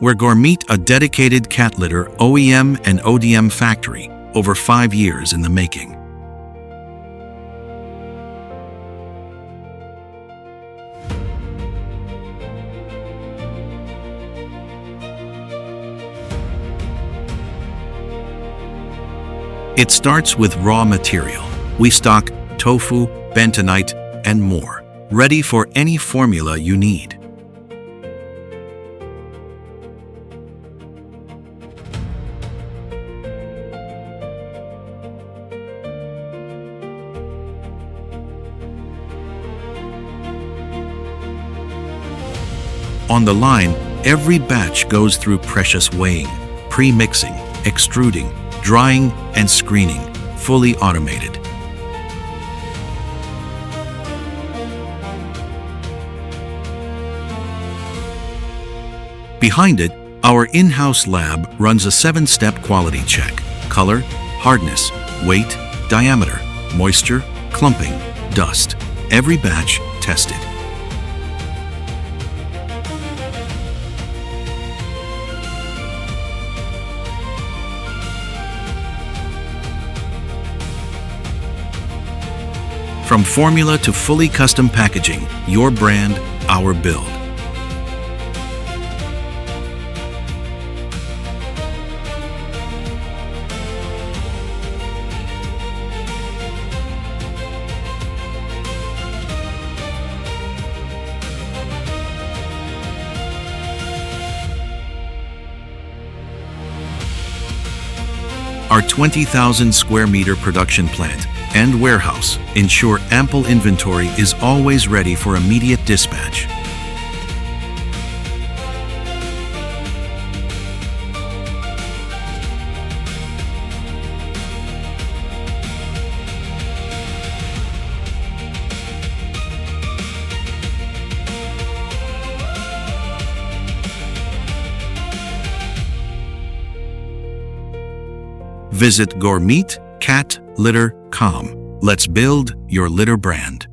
We're Gormeet, a dedicated cat litter OEM and ODM factory, over 5 years in the making. It starts with raw material. We stock tofu, bentonite, and more, ready for any formula you need. On the line, every batch goes through precious weighing, pre-mixing, extruding, drying, and screening, fully automated. Behind it, our in-house lab runs a 7-step quality check: color, hardness, weight, diameter, moisture, clumping, dust. Every batch tested. From formula to fully custom packaging, your brand, our build. Our 20,000 square meter production plant and warehouse ensure ample inventory is always ready for immediate dispatch. Visit GormeetCatLitter.com. Let's build your litter brand.